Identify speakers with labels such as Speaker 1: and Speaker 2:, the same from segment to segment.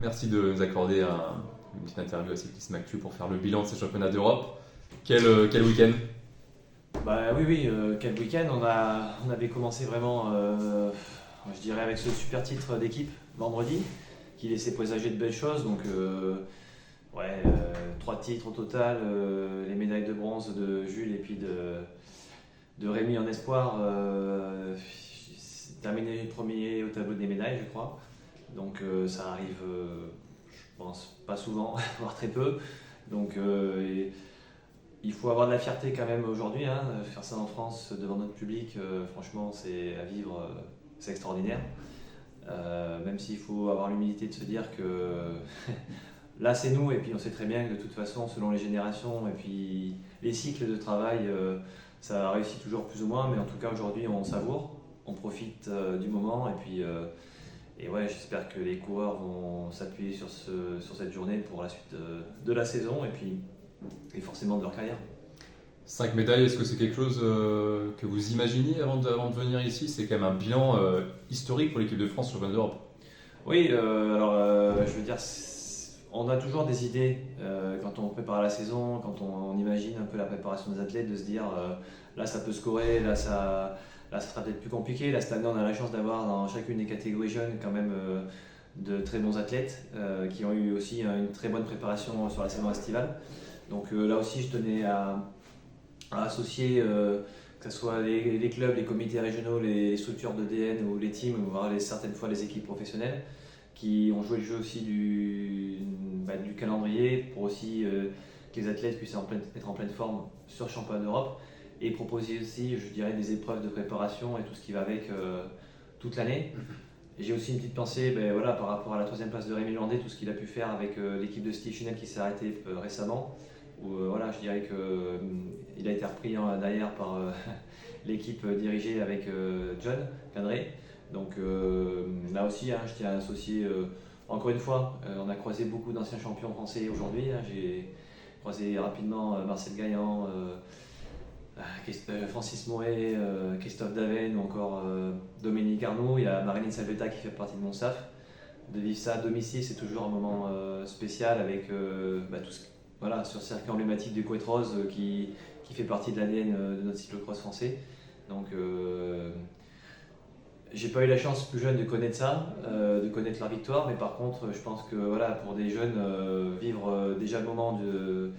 Speaker 1: Merci de nous accorder une petite interview à Cyclisme Actu pour faire le bilan de ces championnats d'Europe. Quel week-end?
Speaker 2: Bah oui, oui, quel week-end. On avait commencé vraiment, je dirais, avec ce super titre d'équipe vendredi, qui laissait présager de belles choses. Donc, ouais, 3 titres au total, les médailles de bronze de Jules et puis de Rémi en espoir. Terminé premier au tableau des médailles, je crois. Donc, ça arrive, je pense, pas souvent, voire très peu. Donc, il faut avoir de la fierté quand même aujourd'hui, hein. Faire ça en France devant notre public, franchement, c'est à vivre, c'est extraordinaire. Même s'il faut avoir l'humilité de se dire que là c'est nous, et puis on sait très bien que de toute façon, selon les générations et puis les cycles de travail, ça réussit toujours plus ou moins, mais en tout cas aujourd'hui on savoure, on profite du moment, et ouais, j'espère que les coureurs vont s'appuyer sur cette journée pour la suite de la saison, et forcément de leur carrière.
Speaker 1: 5 médailles, est-ce que c'est quelque chose que vous imaginiez avant de venir ici? C'est quand même un bilan historique pour l'équipe de France sur le championnat d'Europe.
Speaker 2: Oui, alors je veux dire, on a toujours des idées quand on prépare la saison, quand on imagine un peu la préparation des athlètes, de se dire là ça peut scorer, là ça sera peut-être plus compliqué. Là cette année on a la chance d'avoir dans chacune des catégories jeunes quand même de très bons athlètes qui ont eu aussi une très bonne préparation sur la saison estivale. Donc là aussi je tenais à associer que ce soit les clubs, les comités régionaux, les structures de DN ou les teams, voire certaines fois les équipes professionnelles, qui ont joué le jeu aussi du calendrier pour aussi que les athlètes puissent être en pleine forme sur le championnat d'Europe et proposer aussi, je dirais, des épreuves de préparation et tout ce qui va avec toute l'année. Et j'ai aussi une petite pensée voilà, par rapport à la troisième place de Rémi Landais, tout ce qu'il a pu faire avec l'équipe de Steve Chenel qui s'est arrêtée récemment. Où, voilà, je dirais qu'il a été repris derrière par l'équipe dirigée avec John Cadré. Donc là aussi, hein, je tiens à associer, encore une fois, on a croisé beaucoup d'anciens champions français aujourd'hui. Hein. J'ai croisé rapidement Marcel Gaillan, Francis Moët, Christophe Daven ou encore Dominique Arnaud. Il y a Marilyn Salvetta qui fait partie de mon staff. De vivre ça à domicile, c'est toujours un moment spécial avec tout ce voilà, sur le circuit emblématique du Couette-Rose qui fait partie de l'ADN de notre cyclocross français. Donc j'ai pas eu la chance plus jeune de connaître ça, de connaître leur victoire, mais par contre je pense que voilà, pour des jeunes, vivre déjà le moment de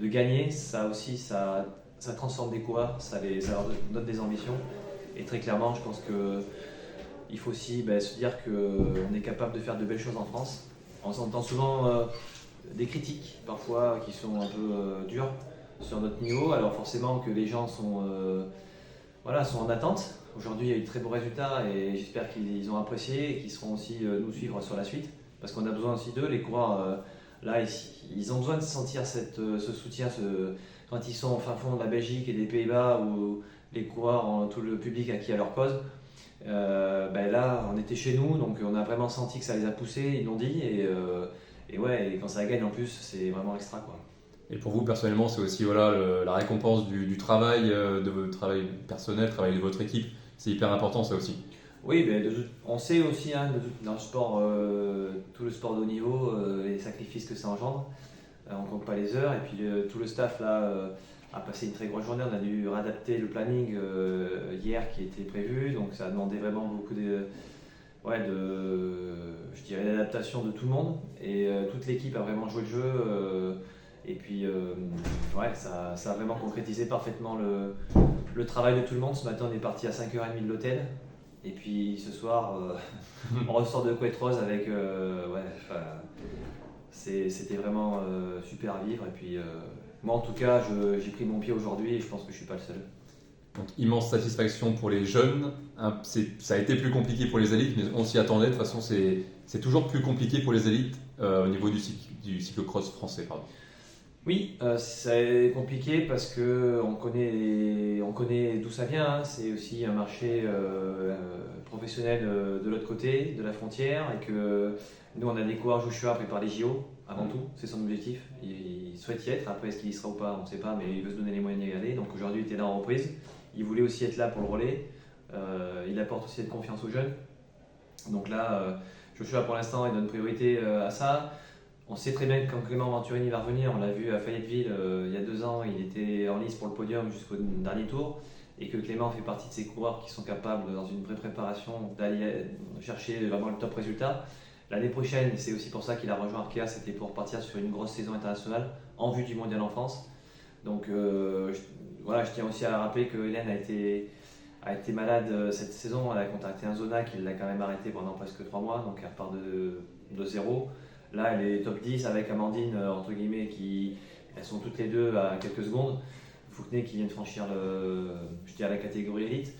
Speaker 2: gagner, ça aussi ça transforme des coureurs, ça leur donne des ambitions. Et très clairement, je pense qu'il faut aussi se dire qu'on est capable de faire de belles choses en France. On s'entend souvent des critiques parfois qui sont un peu dures sur notre niveau, alors forcément que les gens voilà, sont en attente. Aujourd'hui il y a eu de très beaux résultats et j'espère qu'ils ont apprécié et qu'ils seront aussi nous suivre sur la suite, parce qu'on a besoin aussi d'eux, les coureurs là ils ont besoin de sentir ce soutien quand ils sont au fin fond de la Belgique et des Pays-Bas, où les coureurs, tout le public acquis à leur cause. Là on était chez nous, donc on a vraiment senti que ça les a poussés, ils l'ont dit, et ouais, et quand ça gagne en plus, c'est vraiment extra quoi.
Speaker 1: Et pour vous, personnellement, c'est aussi voilà, la récompense du travail, de votre travail personnel, travail de votre équipe. C'est hyper important, ça aussi.
Speaker 2: Oui, on sait aussi hein, dans le sport, tout le sport de haut niveau, les sacrifices que ça engendre. On ne compte pas les heures, et puis tout le staff là a passé une très grosse journée. On a dû réadapter le planning hier qui était prévu, donc ça a demandé vraiment beaucoup je dirais, d'adaptation de tout le monde. Et toute l'équipe a vraiment joué le jeu. Et puis, ouais, ça a vraiment concrétisé parfaitement le travail de tout le monde. Ce matin, on est parti à 5h30 de l'hôtel. Et puis ce soir, on ressort de Couette-Rose avec. C'était vraiment super à vivre. Et puis, moi, en tout cas, j'ai pris mon pied aujourd'hui et je pense que je ne suis pas le seul.
Speaker 1: Donc, immense satisfaction pour les jeunes. Ça a été plus compliqué pour les élites, mais on s'y attendait. De toute façon, c'est toujours plus compliqué pour les élites au niveau du cyclocross français. Pardon.
Speaker 2: Oui, c'est compliqué parce que on connaît d'où ça vient. Hein. C'est aussi un marché professionnel de l'autre côté de la frontière, et que nous on a des coureurs Joshua préparent les JO avant tout, c'est son objectif. Il souhaite y être. Après, est-ce qu'il y sera ou pas, on ne sait pas, mais il veut se donner les moyens d'y aller. Donc aujourd'hui, il était là en reprise. Il voulait aussi être là pour le relais. Il apporte aussi cette confiance aux jeunes. Donc là, Joshua pour l'instant il donne priorité à ça. On sait très bien que quand Clément Venturini va revenir, on l'a vu à Fayetteville il y a 2 ans, il était en lice pour le podium jusqu'au dernier tour. Et que Clément fait partie de ces coureurs qui sont capables, dans une vraie préparation, d'aller chercher vraiment le top résultat. L'année prochaine, c'est aussi pour ça qu'il a rejoint Arkea, c'était pour partir sur une grosse saison internationale en vue du mondial en France. Donc je tiens aussi à rappeler que Hélène a été malade cette saison, elle a contacté un zona qui l'a quand même arrêté pendant presque 3 mois, donc elle repart de zéro. Là, elle est top 10 avec Amandine, entre guillemets, elles sont toutes les deux à quelques secondes. Fouquenet qui vient de franchir la catégorie élite.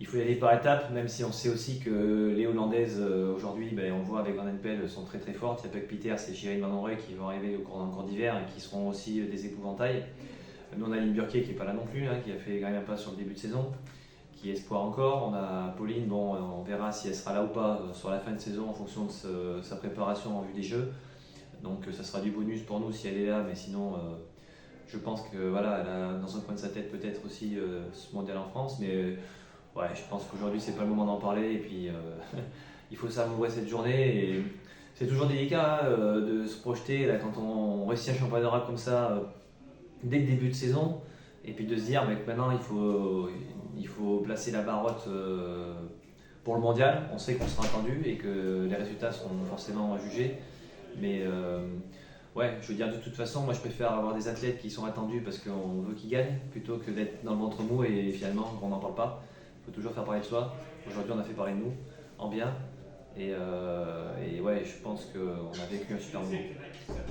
Speaker 2: Il faut y aller par étapes, même si on sait aussi que les Hollandaises aujourd'hui, on voit avec Van Empel, sont très très fortes. Il y a Pek Pieter et Shirin Van Onrey qui vont arriver au cours d'hiver et qui seront aussi des épouvantails. Nous on a Lynn Burquet qui n'est pas là non plus, qui a fait quand même un pas sur le début de saison, qui est espoir encore. On a Pauline, on verra si elle sera là ou pas sur la fin de saison en fonction de sa préparation en vue des Jeux. Donc ça sera du bonus pour nous si elle est là, mais sinon je pense que voilà, elle a dans un coin de sa tête peut-être aussi ce mondial en France, mais je pense qu'aujourd'hui c'est pas le moment d'en parler et puis il faut savourer cette journée et c'est toujours délicat de se projeter là, quand on réussit un championnat d'Europe comme ça dès le début de saison et puis de se dire que maintenant il faut placer la barotte pour le mondial. On sait qu'on sera attendu et que les résultats seront forcément jugés, mais je veux dire, de toute façon, moi je préfère avoir des athlètes qui sont attendus parce qu'on veut qu'ils gagnent plutôt que d'être dans le ventre mou et finalement on n'en parle pas. Il faut toujours faire parler de soi. Aujourd'hui, on a fait parler de nous en bien et je pense qu'on a vécu un super moment.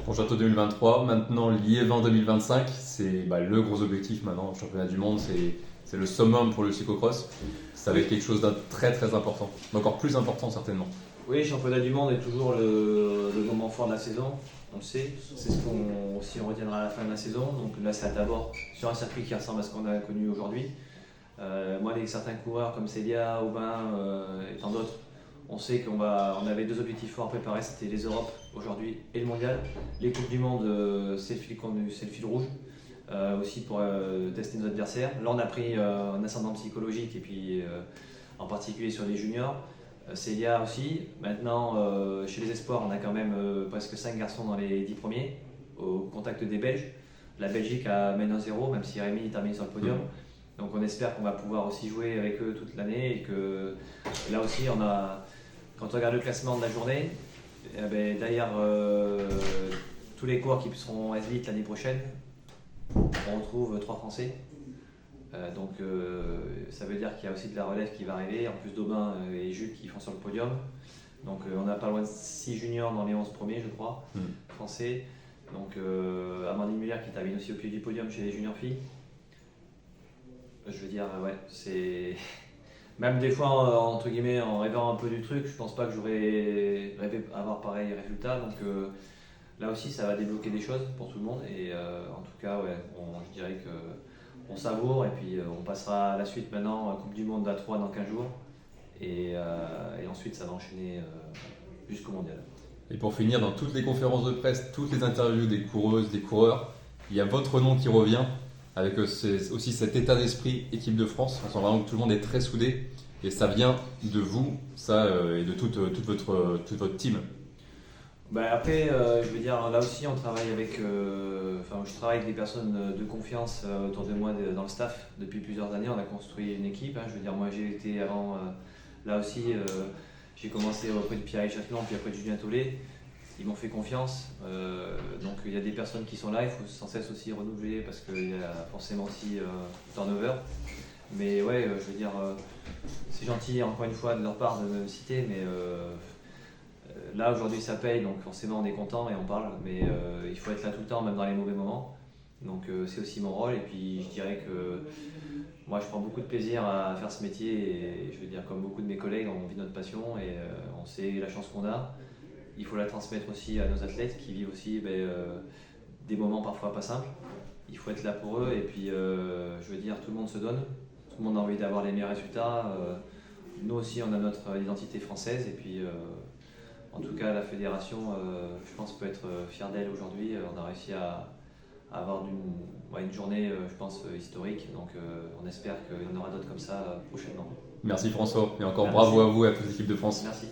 Speaker 1: Pour Château 2023, maintenant Liévin 2025, c'est le gros objectif maintenant au championnat du monde, c'est le summum pour le cyclocross. Ça va être quelque chose d'un très très important, encore plus important certainement.
Speaker 2: Oui, le championnat du monde est toujours le moment fort de la saison. On le sait, c'est ce qu'on retiendra à la fin de la saison. Donc là, c'est d'abord sur un circuit qui ressemble à ce qu'on a connu aujourd'hui. Moi, certains coureurs comme Célia, Aubin et tant d'autres, on sait qu'on avait 2 objectifs forts à préparer, c'était les Europes aujourd'hui et le mondial. Les Coupes du Monde, c'est le fil rouge, aussi pour tester nos adversaires. Là, on a pris un ascendant psychologique et puis en particulier sur les juniors. Célia aussi. Maintenant, chez les espoirs, on a quand même presque 5 garçons dans les 10 premiers, au contact des Belges. La Belgique mène 1-0, même si Rémi termine sur le podium. Donc on espère qu'on va pouvoir aussi jouer avec eux toute l'année et que là aussi, quand on regarde le classement de la journée, derrière tous les coureurs qui seront S-Elite l'année prochaine, on retrouve 3 Français. Donc ça veut dire qu'il y a aussi de la relève qui va arriver, en plus d'Aubin et Jules qui font sur le podium. Donc on n'a pas loin de 6 juniors dans les 11 premiers, je crois, français. Donc Amandine Muller qui termine aussi au pied du podium chez les juniors filles. Je veux dire, c'est... Même des fois, entre guillemets, en rêvant un peu du truc, je pense pas que j'aurais rêvé avoir pareil résultat. Donc là aussi, ça va débloquer des choses pour tout le monde. Et en tout cas, je dirais que on savoure et puis on passera à la suite maintenant, Coupe du Monde à 3 dans 15 jours et ensuite ça va enchaîner jusqu'au mondial.
Speaker 1: Et pour finir, dans toutes les conférences de presse, toutes les interviews des coureuses, des coureurs, il y a votre nom qui revient avec aussi cet état d'esprit équipe de France. On sent vraiment que tout le monde est très soudé et ça vient de vous, ça et de toute votre team.
Speaker 2: Après, je veux dire, là aussi, on travaille je travaille avec des personnes de confiance autour de moi dans le staff depuis plusieurs années. On a construit une équipe. Je veux dire, moi, j'ai été avant, là aussi, j'ai commencé auprès de Pierre Châtelain, puis après de Julien Tollet. Ils m'ont fait confiance. Donc, il y a des personnes qui sont là. Il faut sans cesse aussi renouveler parce qu'il y a forcément aussi turnover. Mais je veux dire, c'est gentil encore une fois de leur part de me citer, mais là aujourd'hui ça paye, donc forcément on est content et on parle, mais il faut être là tout le temps, même dans les mauvais moments. Donc c'est aussi mon rôle, et puis je dirais que moi je prends beaucoup de plaisir à faire ce métier, et je veux dire, comme beaucoup de mes collègues, on vit notre passion et on sait la chance qu'on a. Il faut la transmettre aussi à nos athlètes qui vivent aussi des moments parfois pas simples. Il faut être là pour eux, et puis je veux dire, tout le monde se donne, tout le monde a envie d'avoir les meilleurs résultats. Nous aussi on a notre identité française, et puis en tout cas, la fédération, je pense, peut être fière d'elle aujourd'hui. On a réussi à avoir une journée, je pense, historique. Donc, on espère qu'il y en aura d'autres comme ça prochainement.
Speaker 1: Merci François, et encore bravo à vous et à toute l'équipe de France.
Speaker 2: Merci.